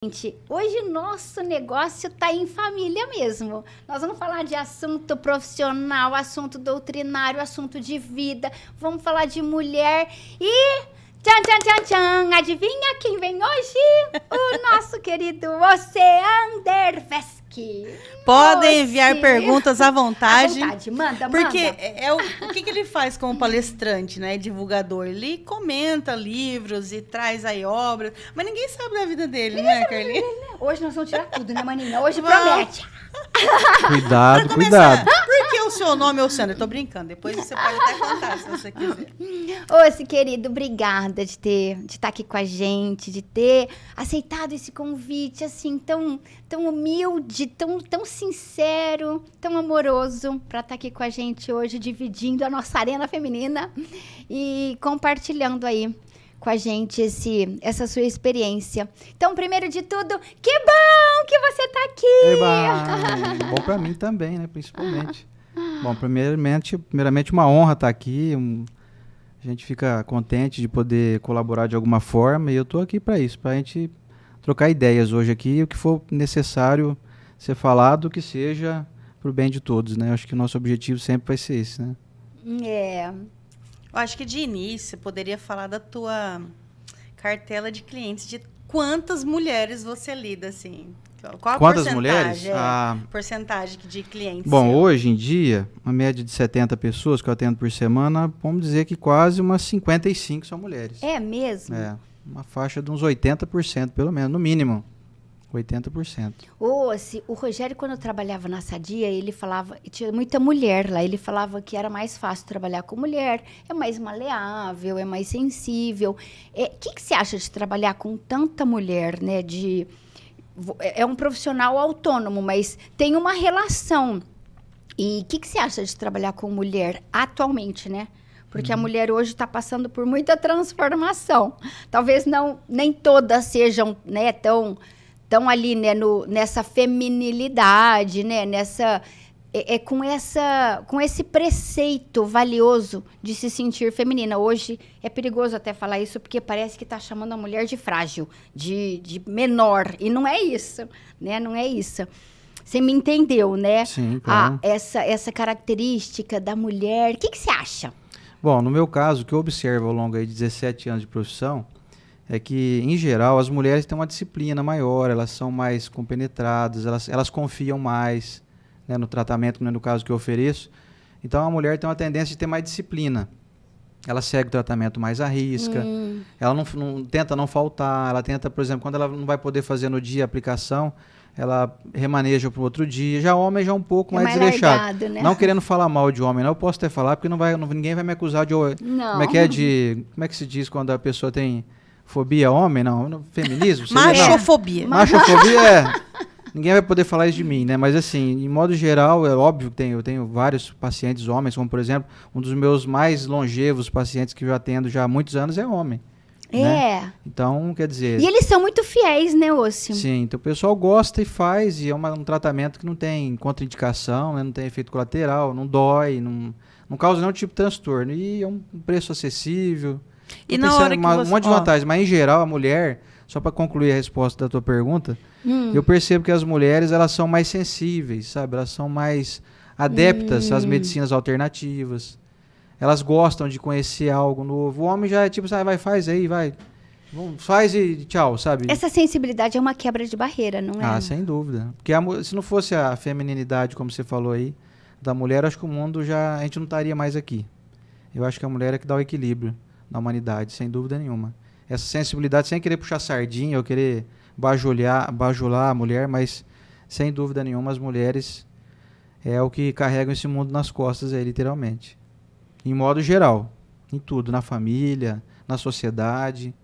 Gente, hoje nosso negócio tá em família mesmo. Nós vamos falar de assunto profissional, assunto doutrinário, assunto de vida. Vamos falar de mulher e... Tchan, tchan, tchan, tchan! Adivinha quem vem hoje? O nosso querido Oceander Vesky. Podem enviar perguntas à vontade. À vontade, manda, porque manda. o que ele faz como palestrante, né? Divulgador. Ele comenta livros e traz aí obras, mas ninguém sabe da vida dele, né, Carlinhos? Hoje nós vamos tirar tudo, né, maninha? Hoje promete. Cuidado, cuidado. Por que o seu nome é Oceander? Eu tô brincando. Depois você pode até contar, se você quiser. Ô, querido, obrigada de estar aqui com a gente, de ter aceitado esse convite, assim, tão humilde, tão sincero, tão amoroso, para estar aqui com a gente hoje, dividindo a nossa arena feminina e compartilhando aí com a gente essa sua experiência. Então, primeiro de tudo, que bom que você tá aqui! Eba, bom para mim também, né, principalmente. Bom, primeiramente uma honra estar aqui, a gente fica contente de poder colaborar de alguma forma e eu estou aqui para isso, para a gente trocar ideias hoje aqui, o que for necessário ser falado, que seja para o bem de todos, né? Acho que o nosso objetivo sempre vai ser esse, né? Eu acho que de início, poderia falar da tua cartela de clientes, de quantas mulheres você lida, assim. Qual a Quantas porcentagem? mulheres? Porcentagem de clientes. Bom, hoje em dia, uma média de 70 pessoas que eu atendo por semana, vamos dizer que quase umas 55 são mulheres. É mesmo? É, uma faixa de uns 80%, pelo menos, no mínimo. 80%. O Rogério, quando eu trabalhava na Sadia, ele falava, tinha muita mulher lá, ele falava que era mais fácil trabalhar com mulher, é mais maleável, é mais sensível. O que você acha de trabalhar com tanta mulher, né? É um profissional autônomo, mas tem uma relação. E o que você acha de trabalhar com mulher atualmente, né? Porque a mulher hoje está passando por muita transformação. Talvez nem todas sejam, né, tão ali, né, nessa feminilidade, né, com esse preceito valioso de se sentir feminina. Hoje é perigoso até falar isso, porque parece que está chamando a mulher de frágil, de menor, e não é isso, né, não é isso. Você me entendeu, né? Sim, claro. Essa característica da mulher, o que você acha? Bom, no meu caso, o que eu observo ao longo aí de 17 anos de profissão é que, em geral, as mulheres têm uma disciplina maior, elas são mais compenetradas, elas confiam mais, né, no tratamento, né, no caso que eu ofereço. Então, a mulher tem uma tendência de ter mais disciplina. Ela segue o tratamento mais à risca, ela não tenta não faltar, ela tenta, por exemplo, quando ela não vai poder fazer no dia a aplicação, ela remaneja para o outro dia. Já o homem já é um pouco mais desleixado. Largado, né? Não querendo falar mal de homem, não. Eu posso até falar, porque ninguém vai me acusar de... Não. Como é que se diz quando a pessoa tem fobia a homem? Não, feminismo? Machofobia. Machofobia ninguém vai poder falar isso de mim, né? Mas assim, em modo geral, é óbvio que eu tenho vários pacientes homens, como por exemplo, um dos meus mais longevos pacientes que eu atendo já há muitos anos é homem. Né? Então, quer dizer... E eles são muito fiéis, né, Ócio? Sim, então o pessoal gosta e faz, e é um tratamento que não tem contraindicação, né? Não tem efeito colateral, não dói, não causa nenhum tipo de transtorno. E é um preço acessível. E na hora que um monte de vantagem, mas em geral a mulher, só para concluir a resposta da tua pergunta, eu percebo que as mulheres elas são mais sensíveis, sabe? Elas são mais adeptas às medicinas alternativas. Elas gostam de conhecer algo novo. O homem já é tipo, faz aí, vai. Faz e tchau, sabe? Essa sensibilidade é uma quebra de barreira, não é? Ah, sem dúvida. Porque se não fosse a feminilidade, como você falou aí, da mulher, acho que o mundo a gente não estaria mais aqui. Eu acho que a mulher é que dá o equilíbrio na humanidade, sem dúvida nenhuma. Essa sensibilidade, sem querer puxar sardinha ou querer bajular a mulher, mas sem dúvida nenhuma as mulheres é o que carregam esse mundo nas costas aí, literalmente. Em modo geral, em tudo, na família, na sociedade,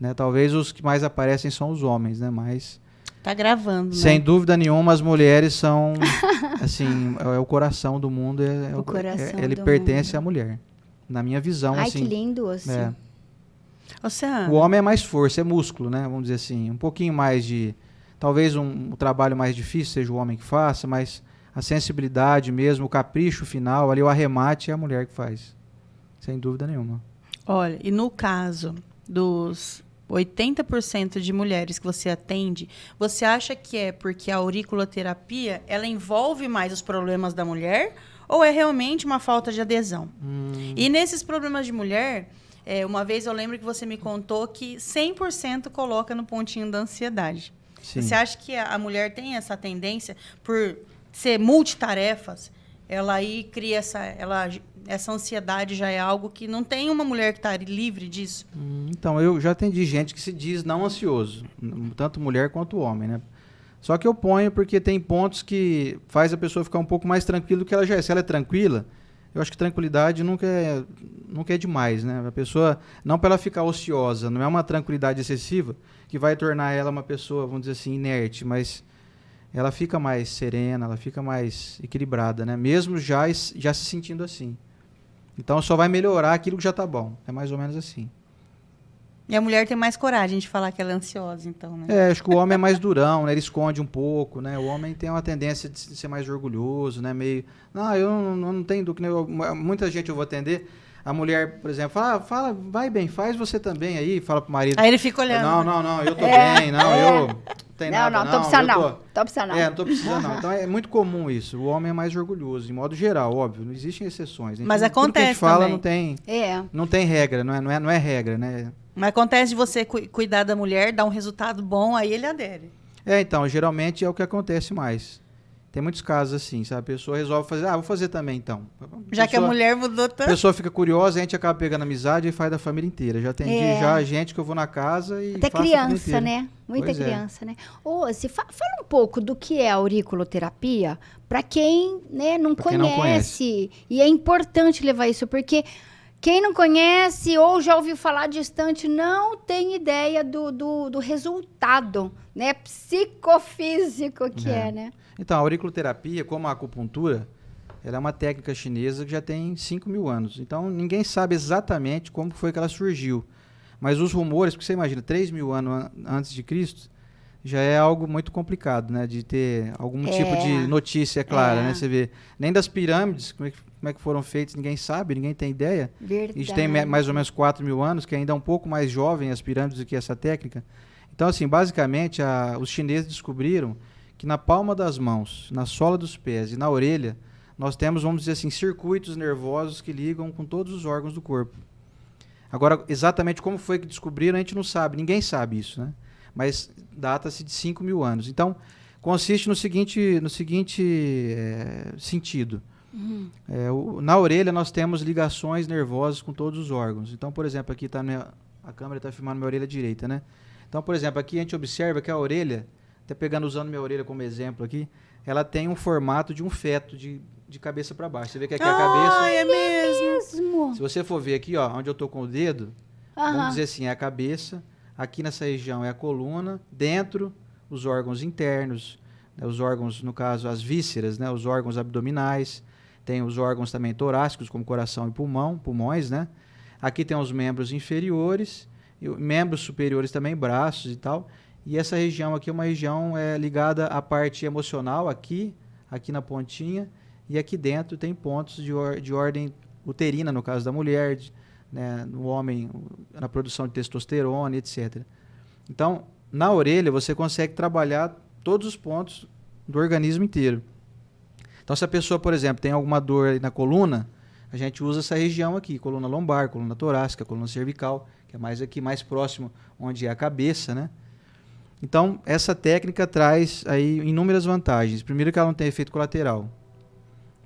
né? Talvez os que mais aparecem são os homens, né? Mas tá gravando, sem né? dúvida nenhuma as mulheres são assim, é o coração do mundo, ele pertence à mulher. Na minha visão, Ai, assim. que lindo, assim. O homem é mais força, é músculo, né? Vamos dizer assim, um pouquinho mais talvez um trabalho mais difícil seja o homem que faça, mas a sensibilidade mesmo, o capricho final, ali o arremate é a mulher que faz. Sem dúvida nenhuma. Olha, e no caso dos 80% de mulheres que você atende, você acha que é porque a auriculoterapia, ela envolve mais os problemas da mulher ou é realmente uma falta de adesão? E nesses problemas de mulher, uma vez eu lembro que você me contou que 100% coloca no pontinho da ansiedade. Sim. Você acha que a mulher tem essa tendência, por ser multitarefas, ela aí cria essa ansiedade, já é algo que não tem uma mulher que está livre disso? Então, eu já atendi gente que se diz não ansioso, tanto mulher quanto homem, né? Só que eu ponho porque tem pontos que faz a pessoa ficar um pouco mais tranquila do que ela já é. Se ela é tranquila, eu acho que tranquilidade nunca é demais, né? A pessoa, não para ela ficar ociosa, não é uma tranquilidade excessiva que vai tornar ela uma pessoa, vamos dizer assim, inerte, mas ela fica mais serena, ela fica mais equilibrada, né? Mesmo já se sentindo assim. Então só vai melhorar aquilo que já está bom. É mais ou menos assim. E a mulher tem mais coragem de falar que ela é ansiosa, então, né? Acho que o homem é mais durão, né? Ele esconde um pouco, né? O homem tem uma tendência de ser mais orgulhoso, né? Meio, eu não tenho dúvida. Muita gente eu vou atender. A mulher, por exemplo, fala, vai bem, faz você também aí, fala pro marido. Aí ele fica olhando. Não, eu tô bem, eu não tenho nada, não, tô precisando não. Tô precisando não. Não tô precisando não. Então é muito comum isso. O homem é mais orgulhoso, de modo geral, óbvio. Não existem exceções. Mas acontece tudo que a gente fala também. Não tem regra, não é regra, né? Mas acontece de você cuidar da mulher, dar um resultado bom, aí ele adere. Então, geralmente é o que acontece mais. Tem muitos casos assim, sabe? A pessoa resolve fazer, vou fazer também então. Já que a mulher mudou tanto. A pessoa fica curiosa, a gente acaba pegando amizade e faz da família inteira. Já atendi gente que eu vou na casa e até faço criança, né? Muita criança, né? Se fala um pouco do que é a auriculoterapia para quem, né, não conhece. E é importante levar isso, porque quem não conhece ou já ouviu falar distante não tem ideia do resultado, né, psicofísico que é, né? Então, a auriculoterapia, como a acupuntura, ela é uma técnica chinesa que já tem 5.000 anos. Então, ninguém sabe exatamente como foi que ela surgiu. Mas os rumores, porque você imagina, 3.000 anos antes de Cristo, já é algo muito complicado, né? De ter algum tipo de notícia clara, né? Você vê, nem das pirâmides, como é que foram feitas, ninguém sabe, ninguém tem ideia. Verdade. A gente tem mais ou menos 4.000 anos, que ainda é um pouco mais jovem as pirâmides do que essa técnica. Então, assim, basicamente, os chineses descobriram que na palma das mãos, na sola dos pés e na orelha, nós temos, vamos dizer assim, circuitos nervosos que ligam com todos os órgãos do corpo. Agora, exatamente como foi que descobriram, a gente não sabe, ninguém sabe isso, né? Mas data-se de 5.000 anos. Então, consiste no seguinte sentido. Na orelha, nós temos ligações nervosas com todos os órgãos. Então, por exemplo, aqui a câmera está filmando minha orelha direita, né? Então, por exemplo, aqui a gente observa que a orelha, até usando minha orelha como exemplo aqui, ela tem um formato de um feto de cabeça para baixo. Você vê que aqui a cabeça... É mesmo! Se você for ver aqui, onde eu estou com o dedo, vamos dizer assim, é a cabeça, aqui nessa região é a coluna, dentro os órgãos internos, né, os órgãos, no caso, as vísceras, né, os órgãos abdominais, tem os órgãos também torácicos, como coração e pulmões, né? Aqui tem os membros inferiores, e membros superiores também, braços e tal. E essa região aqui é uma região ligada à parte emocional, aqui na pontinha, e aqui dentro tem pontos de ordem uterina, no caso da mulher, né, no homem, na produção de testosterona, etc. Então, na orelha, você consegue trabalhar todos os pontos do organismo inteiro. Então, se a pessoa, por exemplo, tem alguma dor na coluna, a gente usa essa região aqui, coluna lombar, coluna torácica, coluna cervical, que é mais aqui, mais próximo onde é a cabeça, né? Então, essa técnica traz aí inúmeras vantagens. Primeiro que ela não tem efeito colateral.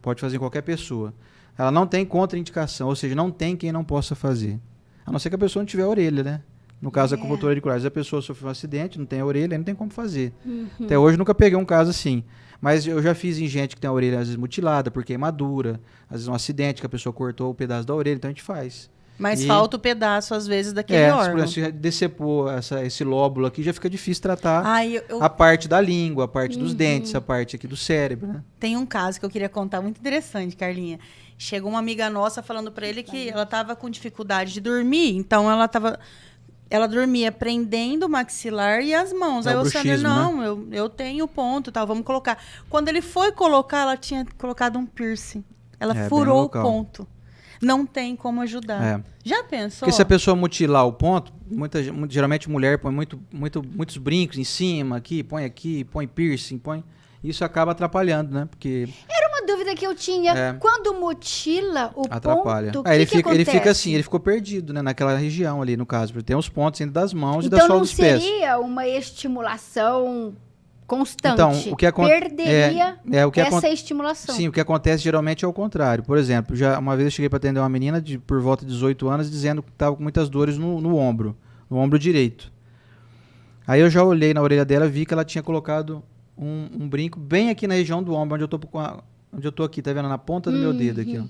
Pode fazer em qualquer pessoa. Ela não tem contraindicação, ou seja, não tem quem não possa fazer. A não ser que a pessoa não tiver a orelha, né? No caso da acupuntura auricular, se a pessoa sofreu um acidente, não tem a orelha, não tem como fazer. Até hoje nunca peguei um caso assim. Mas eu já fiz em gente que tem a orelha às vezes mutilada por queimadura, às vezes um acidente que a pessoa cortou o pedaço da orelha, então a gente faz. Mas falta o pedaço, às vezes, daquele órgão. Se decepou esse lóbulo aqui, já fica difícil tratar a parte da língua, a parte dos dentes, a parte aqui do cérebro, né? Tem um caso que eu queria contar, muito interessante, Carlinha. Chegou uma amiga nossa falando para ele que ela estava com dificuldade de dormir, então ela dormia prendendo o maxilar e as mãos. Aí eu falei, não, né? eu tenho ponto, tal, vamos colocar. Quando ele foi colocar, ela tinha colocado um piercing. Ela furou o ponto. não tem como ajudar. É. Já pensou? Porque se a pessoa mutilar o ponto, geralmente mulher põe muitos brincos em cima, aqui, põe piercing, isso acaba atrapalhando, né? Porque Era uma dúvida que eu tinha. Quando mutila o atrapalha. ponto, Ele que fica acontece? assim, ele ficou perdido, né? Naquela região ali, no caso. Porque tem os pontos ainda das mãos e da Então sola não dos pés. seria uma estimulação constante. Então, o que perderia essa estimulação. Sim, o que acontece geralmente é o contrário. Por exemplo, já uma vez eu cheguei para atender uma menina por volta de 18 anos dizendo que estava com muitas dores no ombro direito. Aí eu já olhei na orelha dela, vi que ela tinha colocado um brinco bem aqui na região do ombro, onde eu tô aqui, tá vendo? Na ponta do meu dedo aqui, ó.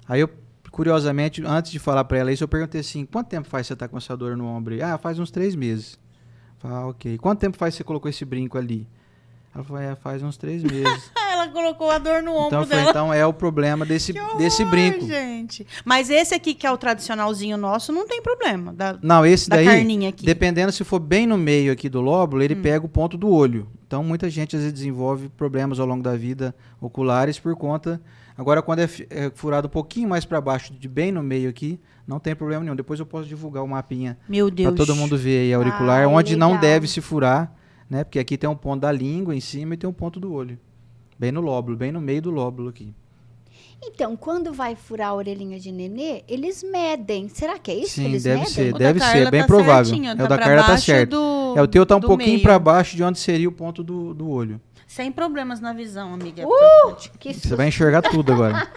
Aí eu, curiosamente, antes de falar para ela isso, eu perguntei assim, quanto tempo faz você tá com essa dor no ombro? Faz uns 3 meses. Ok. Quanto tempo faz que você colocou esse brinco ali? Ela falou, faz uns 3 meses. Ela colocou a dor no ombro dela. Então é o problema desse brinco. Gente. Mas esse aqui, que é o tradicionalzinho nosso, não tem problema. Não, esse da daí, carninha aqui. Dependendo se for bem no meio aqui do lóbulo, ele pega o ponto do olho. Então muita gente às vezes desenvolve problemas ao longo da vida oculares por conta... Agora, quando é furado um pouquinho mais para baixo, de bem no meio aqui, não tem problema nenhum. Depois eu posso divulgar o mapinha para todo mundo ver aí, auricular, onde legal. não deve se furar, né? Porque aqui tem um ponto da língua em cima e tem um ponto do olho. Bem no lóbulo, bem no meio do lóbulo aqui. Então, quando vai furar a orelhinha de nenê, eles medem. Será que é isso Sim, que eles deve medem? ser, O deve da ser, Carla bem tá provável. certinho, O da Carla tá certo. O teu tá um pouquinho meio. para baixo de onde seria o ponto do olho. Sem problemas na visão, amiga. Que Você vai enxergar tudo agora.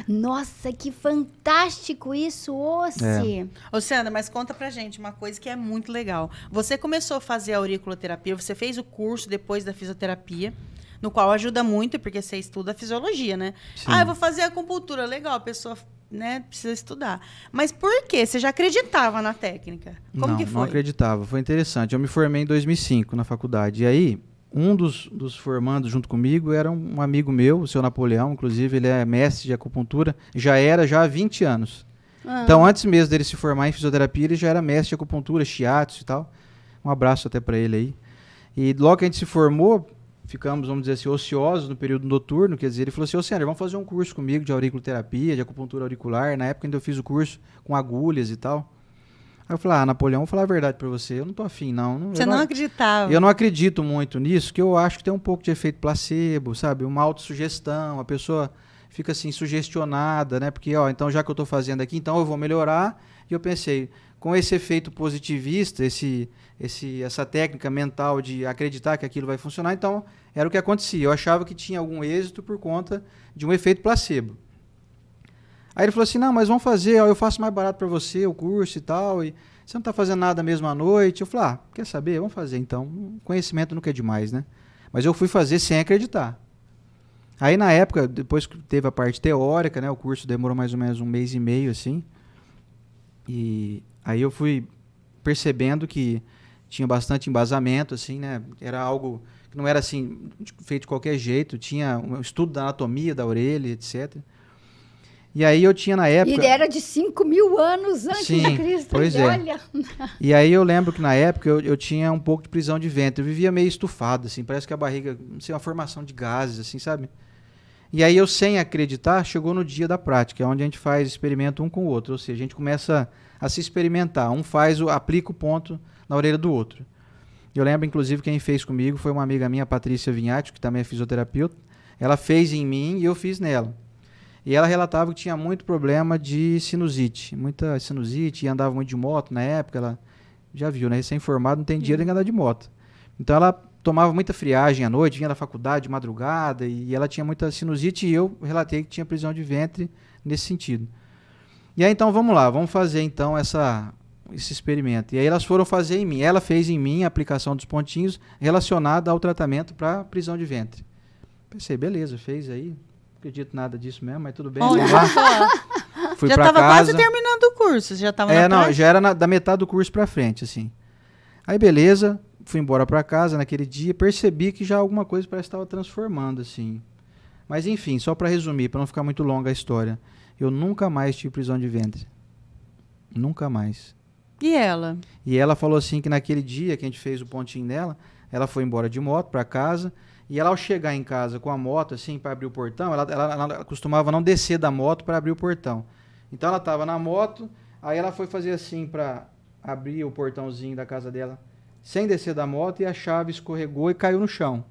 Nossa, que fantástico isso, Ossi. Ô, Sandra, mas conta pra gente uma coisa que é muito legal. Você começou a fazer a auriculoterapia, você fez o curso depois da fisioterapia, no qual ajuda muito, porque você estuda a fisiologia, né? Sim. Eu vou fazer acupuntura. Legal, a pessoa, né, precisa estudar. Mas por quê? Você já acreditava na técnica? Como que foi? Não acreditava. Foi interessante. Eu me formei em 2005 na faculdade. E aí, um dos formandos junto comigo era um amigo meu, o seu Napoleão, inclusive, ele é mestre de acupuntura, já há 20 anos. Então, antes mesmo dele se formar em fisioterapia, ele já era mestre de acupuntura, shiatsu e tal. Um abraço até para ele aí. E logo que a gente se formou, ficamos, vamos dizer assim, ociosos no período noturno, quer dizer, ele falou assim, ô Sandra, vamos fazer um curso comigo de auriculoterapia, de acupuntura auricular. Na época ainda eu fiz o curso com agulhas e tal. Aí eu falei, Napoleão, vou falar a verdade pra você, eu não tô afim, não. Você não acreditava? Eu não acredito muito nisso, que eu acho que tem um pouco de efeito placebo, sabe? Uma autossugestão, a pessoa fica assim, sugestionada, né? Porque, então já que eu tô fazendo aqui, então eu vou melhorar. E eu pensei, com esse efeito positivista, essa técnica mental de acreditar que aquilo vai funcionar, então era o que acontecia. Eu achava que tinha algum êxito por conta de um efeito placebo. Aí ele falou assim, não, mas vamos fazer, eu faço mais barato para você o curso e tal, e você não está fazendo nada mesmo à noite. Eu falei, quer saber? Vamos fazer então. Conhecimento nunca é demais, né? Mas eu fui fazer sem acreditar. Aí na época, depois que teve a parte teórica, né, o curso demorou mais ou menos 1 mês e meio, assim, e aí eu fui percebendo que tinha bastante embasamento, assim, né, era algo que não era assim, feito de qualquer jeito, tinha um estudo da anatomia da orelha, etc. E aí eu tinha na época... Ele era de 5.000 anos antes de Cristo. Pois é. Olha. E aí eu lembro que na época eu tinha um pouco de prisão de ventre. Eu vivia meio estufado, assim, parece que a barriga, não sei, uma formação de gases, assim, sabe? E aí eu, sem acreditar, chegou no dia da prática, onde a gente faz experimento um com o outro. Ou seja, a gente começa a se experimentar. Um aplica o ponto na orelha do outro. Eu lembro, inclusive, quem fez comigo foi uma amiga minha, Patrícia Vinhati, que também é fisioterapeuta. Ela fez em mim e eu fiz nela. E ela relatava que tinha muito problema de sinusite, muita sinusite, e andava muito de moto na época, ela já viu, né, recém-formado, não tem dinheiro nem andar de moto. Então ela tomava muita friagem à noite, vinha da faculdade de madrugada, e ela tinha muita sinusite, e eu relatei que tinha prisão de ventre nesse sentido. E aí então vamos lá, vamos fazer então esse experimento. E aí elas foram fazer em mim, ela fez em mim a aplicação dos pontinhos relacionada ao tratamento para prisão de ventre. Pensei, beleza, fez aí. Acredito nada disso mesmo, mas tudo bem. Olha só. Fui já pra estava casa. quase terminando o curso, já estava já era da metade do curso pra frente, assim. Aí beleza, fui embora pra casa naquele dia, percebi que já alguma coisa parece que estava transformando, assim. Mas enfim, só pra resumir, pra não ficar muito longa a história, eu nunca mais tive prisão de ventre. Nunca mais. E ela? E ela falou assim que naquele dia que a gente fez o pontinho nela, ela foi embora de moto para casa. E ela, ao chegar em casa com a moto, assim, para abrir o portão, ela costumava não descer da moto para abrir o portão. Então ela estava na moto, aí ela foi fazer assim para abrir o portãozinho da casa dela, sem descer da moto, e a chave escorregou e caiu no chão.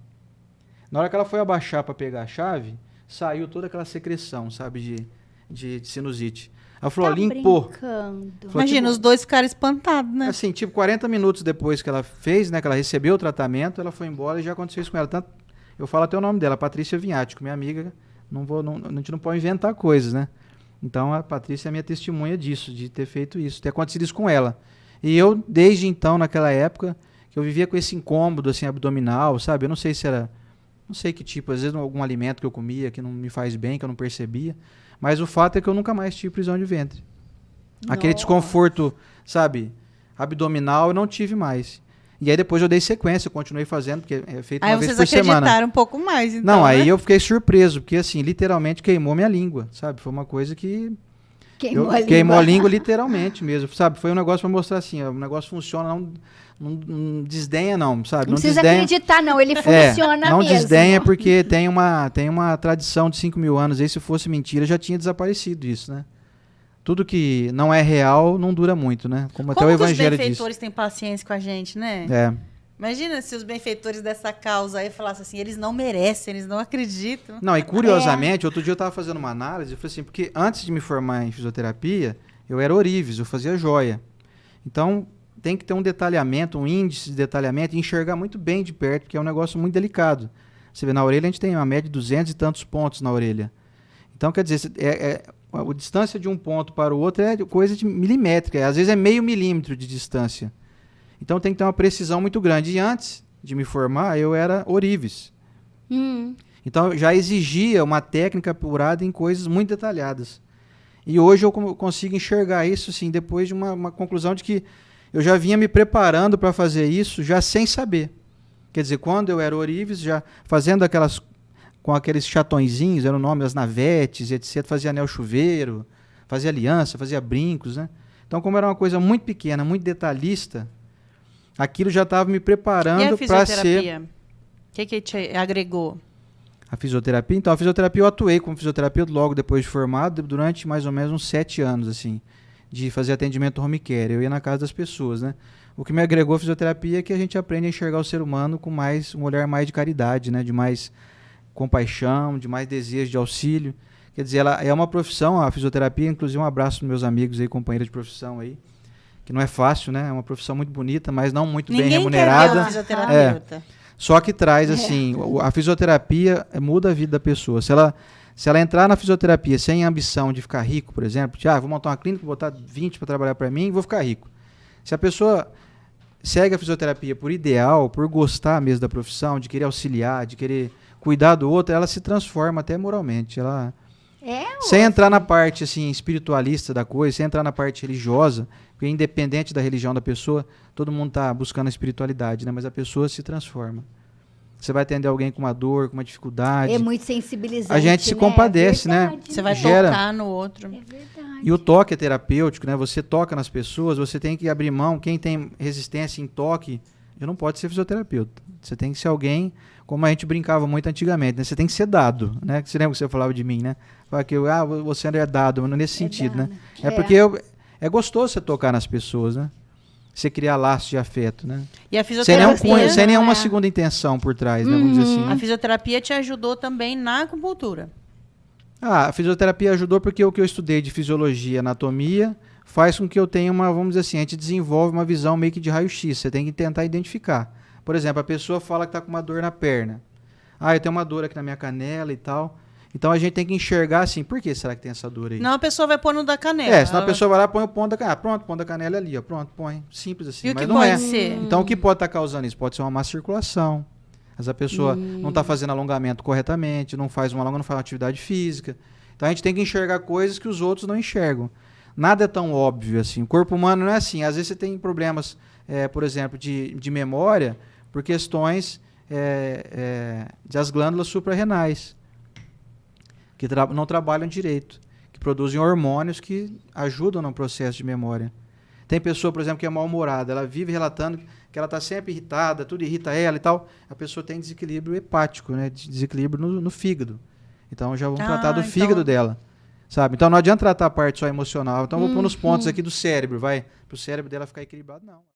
Na hora que ela foi abaixar para pegar a chave, saiu toda aquela secreção, sabe, de sinusite. Ela falou, Tá limpou. brincando. Falou, Imagina, os dois ficaram espantados, né? Assim, tipo, 40 minutos depois que ela fez, né, que ela recebeu o tratamento, ela foi embora e já aconteceu isso com ela. Tanto, eu falo até o nome dela, Patrícia Vinhático, minha amiga, a gente não pode inventar coisas, né? Então, a Patrícia é minha testemunha disso, de ter feito isso, ter acontecido isso com ela. E eu, desde então, naquela época, que eu vivia com esse incômodo, assim, abdominal, sabe? Eu não sei se era, não sei que tipo, às vezes algum alimento que eu comia que não me faz bem, que eu não percebia, mas o fato é que eu nunca mais tive prisão de ventre. Aquele desconforto, sabe, abdominal, eu não tive mais. E aí depois eu dei sequência, eu continuei fazendo, porque é feito uma vez por semana. Aí vocês acreditaram um pouco mais, então, não, aí né? eu fiquei surpreso, porque assim, literalmente queimou minha língua, sabe? Foi uma coisa que... Queimou a língua literalmente mesmo, sabe? Foi um negócio para mostrar assim, ó, o negócio funciona, não desdenha não, sabe? Não precisa desdenha, acreditar, não. Ele funciona não mesmo. desdenha porque tem uma tradição de 5.000 anos aí, se fosse mentira já tinha desaparecido isso, né? Tudo que não é real não dura muito, né? Como até o Evangelho diz. Os benfeitores têm paciência com a gente, né? É. Imagina se os benfeitores dessa causa aí falassem assim, eles não merecem, eles não acreditam. Não, e curiosamente, outro dia eu estava fazendo uma análise, eu falei assim, porque antes de me formar em fisioterapia, eu era ourives, eu fazia joia. Então, tem que ter um detalhamento, um índice de detalhamento, e enxergar muito bem de perto, porque é um negócio muito delicado. Você vê, na orelha a gente tem uma média de 200 e tantos pontos na orelha. Então, quer dizer, a distância de um ponto para o outro é coisa de milimétrica, às vezes é meio milímetro de distância. Então tem que ter uma precisão muito grande. E antes de me formar, eu era ourives. Então já exigia uma técnica apurada em coisas muito detalhadas. E hoje eu consigo enxergar isso assim, depois de uma conclusão de que eu já vinha me preparando para fazer isso já sem saber. Quer dizer, quando eu era ourives, já fazendo com aqueles chatõezinhos, era o nome das navetes, etc., fazia anel chuveiro, fazia aliança, fazia brincos, né? Então, como era uma coisa muito pequena, muito detalhista, aquilo já estava me preparando para ser... E a fisioterapia? O que te agregou? A fisioterapia? Então, a fisioterapia eu atuei como fisioterapeuta logo depois de formado, durante mais ou menos uns 7 anos, assim, de fazer atendimento home care. Eu ia na casa das pessoas, né? O que me agregou a fisioterapia é que a gente aprende a enxergar o ser humano com um olhar mais de caridade, né? De mais compaixão, de mais desejo de auxílio. Quer dizer, ela é uma profissão, a fisioterapia, inclusive um abraço para meus amigos aí, companheiros de profissão aí, que não é fácil, né? É uma profissão muito bonita, mas não muito bem remunerada. Quer ver um fisioterapeuta. Só que traz, assim, a fisioterapia muda a vida da pessoa. Se ela entrar na fisioterapia sem ambição de ficar rico, por exemplo, vou montar uma clínica, vou botar 20 para trabalhar para mim e vou ficar rico. Se a pessoa segue a fisioterapia por ideal, por gostar mesmo da profissão, de querer auxiliar, de querer cuidar do outro, ela se transforma até moralmente. Sem entrar na parte assim, espiritualista da coisa, sem entrar na parte religiosa, porque independente da religião da pessoa, todo mundo está buscando a espiritualidade, né? Mas a pessoa se transforma. Você vai atender alguém com uma dor, com uma dificuldade. É muito sensibilizante, a gente se compadece, né? Você vai tocar no outro. É verdade. E o toque é terapêutico, né? Você toca nas pessoas, você tem que abrir mão. Quem tem resistência em toque, não pode ser fisioterapeuta. Você tem que ser alguém, como a gente brincava muito antigamente, né? Você tem que ser dado, né? Você lembra que você falava de mim, né? Fala que você é dado, mas nesse sentido, dado. né? É porque é gostoso você tocar nas pessoas, né? Você criar laços de afeto, né? E a fisioterapia... Sem nenhuma segunda intenção por trás, né? Vamos dizer assim. A fisioterapia te ajudou também na acupuntura. A fisioterapia ajudou porque o que eu estudei de fisiologia, anatomia, faz com que eu tenha vamos dizer assim, a gente desenvolve uma visão meio que de raio-x. Você tem que tentar identificar. Por exemplo, a pessoa fala que está com uma dor na perna. Eu tenho uma dor aqui na minha canela e tal. Então a gente tem que enxergar assim, por que será que tem essa dor aí? Não, a pessoa vai pôr no da canela. Senão a pessoa vai lá e põe o ponto da canela. Pronto, o ponto da canela é ali, ó. Pronto, põe. Simples assim. E mas o que não pode ser? Então o que pode estar causando isso? Pode ser uma má circulação. Mas a pessoa não está fazendo alongamento corretamente, não faz não faz uma atividade física. Então a gente tem que enxergar coisas que os outros não enxergam. Nada é tão óbvio assim. O corpo humano não é assim. Às vezes você tem problemas, por exemplo, de memória por questões das glândulas suprarrenais, que não trabalham direito, que produzem hormônios que ajudam no processo de memória. Tem pessoa, por exemplo, que é mal-humorada, ela vive relatando que ela está sempre irritada, tudo irrita ela e tal. A pessoa tem desequilíbrio hepático, né? Desequilíbrio no fígado. Então já vamos tratar do fígado dela, sabe? Então não adianta tratar a parte só emocional. Então vou pôr nos pontos aqui do cérebro, vai? Para o cérebro dela ficar equilibrado, não.